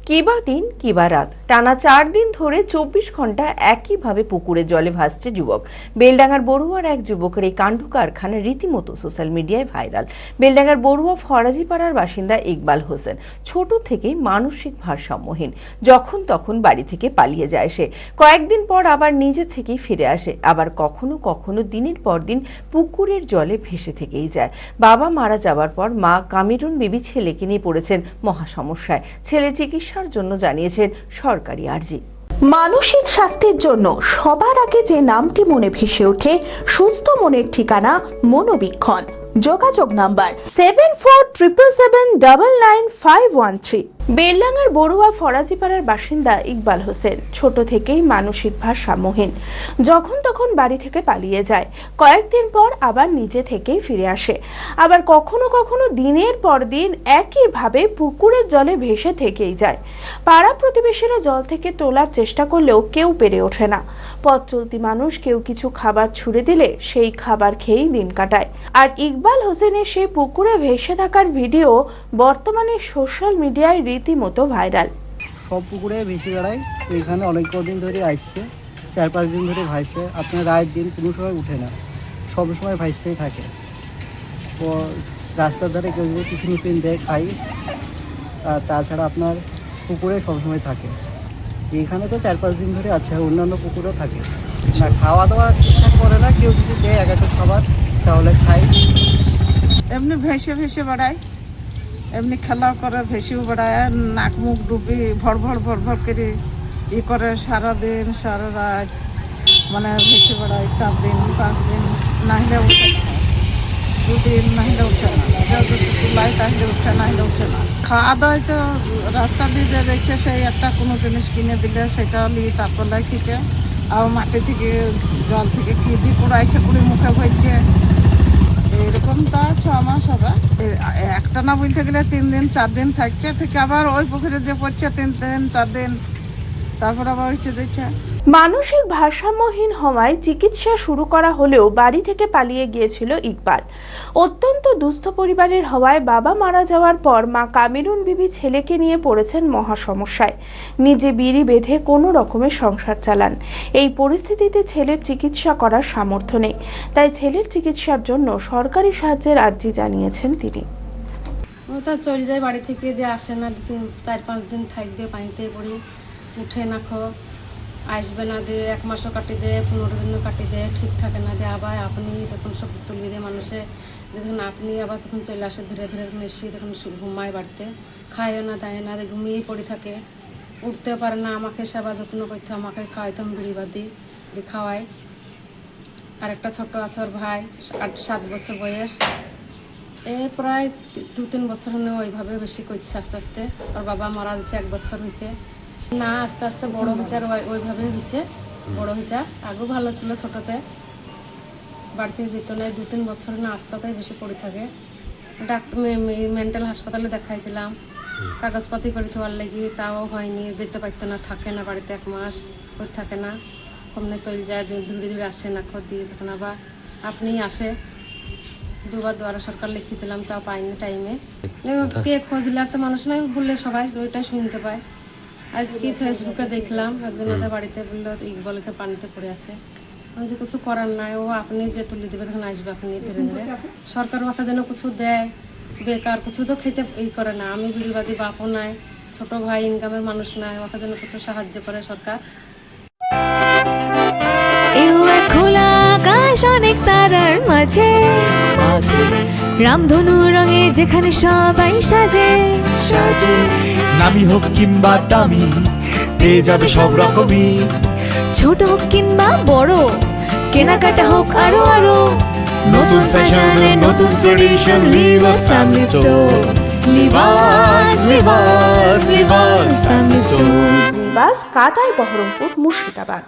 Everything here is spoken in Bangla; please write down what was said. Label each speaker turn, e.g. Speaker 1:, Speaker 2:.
Speaker 1: কিবা দিন কিবা রাত টানা 4 দিন ধরে 24 ঘন্টা একইভাবে পুকুরের জলে ভাসছে যুবক। বেলডাঙ্গার বড়ুয়ার এক যুবকের এই কাণ্ড কারখানা রীতিমতো সোশ্যাল মিডিয়ায় ভাইরাল। বেলডাঙ্গার বড়ুয়া ফরাজিপাড়ার বাসিন্দা ইকবাল হোসেন ছোট থেকেই মানসিক ভারসাম্যহীন। যখন তখন বাড়ি থেকে পালিয়ে যায় সে, কয়েকদিন পর আবার নিজে থেকেই ফিরে আসে, আবার কখনো কখনো দিনের পর দিন পুকুরের জলে ভেসে থেকেই যায়। বাবা মারা যাওয়ার পর মা কামিরুন বিবি ছেলেকে নিয়ে পড়েছেন মহা সমস্যায়। ছেলে চিকিৎসার জন্য জানিয়েছেন সরকারি আর্জি।
Speaker 2: মানসিক স্বাস্থ্যের জন্য সবার আগে যে নামটি মনে ভেসে ওঠে, সুস্থ মনের ঠিকানা মনোবীক্ষণ। যোগাযোগ নাম্বার 7477799513। বেলডাঙ্গার বড়ুয়া ফরাজিপাড়ার বাসিন্দা ইকবাল হোসেন ছোট থেকেই মানসিক ভারসাম্যহীন। যখন তখন বাড়ি থেকে পালিয়ে যায়, কয়েকদিন পর আবার নিজে থেকেই ফিরে আসে, আবার কখনো কখনো দিনের পর দিন একইভাবে পুকুরের জলে ভেসে থেকেই যায়। পাড়া প্রতিবেশীরা জল থেকে তোলার চেষ্টা করলেও কেউ পেরে ওঠে না। পথ চলতি মানুষ কেউ কিছু খাবার ছুঁড়ে দিলে সেই খাবার খেয়েই দিন কাটায়। আর ইকবাল হোসেনের সেই পুকুরে ভেসে থাকার ভিডিও বর্তমানে সোশ্যাল মিডিয়ায় রীতিমতো ভাইরাল।
Speaker 3: সব পুকুরে ভেসে বেড়ায়, এখানে অনেক কদিন ধরে আসছে, 4-5 দিন ধরে ভাসছে। আপনার রায়ের দিন কোনো সময় উঠে না, সব সময় ভাসতেই থাকে। তো রাস্তার ধারে কেউ যদি টিফিন উফিন দেয় খাই, আর তাছাড়া আপনার পুকুরে সবসময় থাকে। এইখানে তো 4-5 দিন ধরে আছে, আর অন্যান্য পুকুরেও থাকে না। খাওয়া দাওয়া ঠিকঠাক করে না, কেউ যদি দেয় এক একটা খাবার তাহলে খাই।
Speaker 4: এমনি ভেসে ভেসে বেড়ায়, এমনি খেলাও করে, ভেসেও বেড়ায়, নাক মুখ ডুবি ভর ভর করে করে সারাদিন সারা রাত মানে ভেসে বেড়ায়। 4 দিন 5 দিন নাহলে উঠে না, 2 দিন নাহলে উঠে না, যদি তুলাই তাহলে উঠে, নাহলে উঠে না। খাওয়া দাওয়ায় তো রাস্তা দিয়ে যে যাচ্ছে, সেই একটা কোনো জিনিস কিনে দিলে সেটা নিয়ে তারপর খিচে, আর মাটি থেকে জল থেকে কেজি কুড়াইছে, কুড়ি মুখে ভরছে। এরকম তা 6 মাস হবে। একটা না বলতে গেলে 3 দিন 4 দিন থাকছে, থেকে আবার ওই পুকুরে যে পড়ছে 3 দিন 4 দিন, তারপর আবার হচ্ছে যাচ্ছে।
Speaker 2: মানসিক ভারসাম্যহীন হওয়ায় চিকিৎসা শুরু করা হলেও বাড়ি থেকে পালিয়ে গিয়েছিল ইকবাল। অত্যন্ত দুস্থ পরিবারের হওয়ায় বাবা মারা যাওয়ার পর মা কামিরুন বিবি ছেলেকে নিয়ে পড়েছেন মহা সমস্যায়। নিজে বিড়ি বেঁধে কোনো রকমের সংসার চালান। এই পরিস্থিতিতে ছেলের চিকিৎসা করার সামর্থ্য নেই, তাই ছেলের চিকিৎসার জন্য সরকারি সাহায্যের আর্জি জানিয়েছেন তিনি।
Speaker 5: ও তো চলে যায় বাড়ি থেকে, যে আসে না, 4-5 দিন থাকবে, পানিতে পড়ি, উঠে না আসবে না, দিয়ে 1 মাসও কাটি দেয়, 15 দিনও কাটি দেয়, ঠিক থাকে না। দিয়ে আবার আপনি তখন সব তুলিয়ে দিয়ে মানুষে দেখুন, আপনি আবার তখন চলে আসে ধীরে ধীরে, এসে দেখুন ঘুমায়, বাড়িতে খায়ও না, দেয় না, ঘুমিয়েই পড়ে থাকে, উঠতে পারে না। আমাকে সেবা যত্ন করতে, আমাকে খাওয়াইতাম, বিড়ি বাদি দিয়ে খাওয়াই। আর একটা ছোট আছে ওর ভাই, 8-7 বছর বয়স, প্রায় 2-3 বছর হলে ওইভাবে বেশি করছে। আস্তে আস্তে ওর বাবা মারা যাচ্ছে, 1 বছর হয়েছে না, আস্তে আস্তে বড় হয়েছে, আর ওইভাবেই হচ্ছে, বড় হয়েছে। আগেও ভালো ছিল, ছোটতে বাড়িতে যেত না, 2-3 বছর না আস্তাতেই বেশি পড়ে থাকে। ডাক্তার মেন্টাল হাসপাতালে দেখাইছিলাম, কাগজপাতি করেছে ওর লেগে, তাও হয়নি, যেতে পারতো না, থাকে না বাড়িতে, 1 মাস ওর থাকে না, কমনে চলে যায়, ধীরে ধীরে আসে না দিয়ে, তখন আবার আপনি আসে। 2বার দুয়ারে সরকার লিখেছিলাম, তাও পাইনি টাইমে। কে খোঁজলে আর তো মানুষ নাই, বললে সবাই ওইটাই শুনতে পায়। আজকে ফেসবুকে দেখলাম একজন ওদের বাড়িতে বললো ইকবালকে পানিতে পড়ে আছে। আমি যে কিছু করার নাই, ও আপনি যে তুলে দেবে তখন আসবে আপনি ধীরে ধীরে। সরকার ওকে যেন কিছু দেয়, বেকার কিছু তো খেতে করে না। আমি বিড়িবাদী, বাপও নাই, ছোট ভাই ইনকামের মানুষ নাই, ওকে যেন কিছু সাহায্য করে সরকার।
Speaker 6: খোলা আকাশ অনেক তারার মাঝে, রামধনু রঙে যেখানে সবাই সাজে,
Speaker 7: নামি হোক কিংবা দামি, পেয়ে যাবে সব রকমই,
Speaker 6: ছোট হোক কিংবা বড়, কেনাকাটা হোক আরো আরো, নতুন ফ্যাশনে নতুন tradition, Libas family store, Libas family store.
Speaker 2: Libas, কাতাই, বহরমপুর, মুর্শিদাবাদ।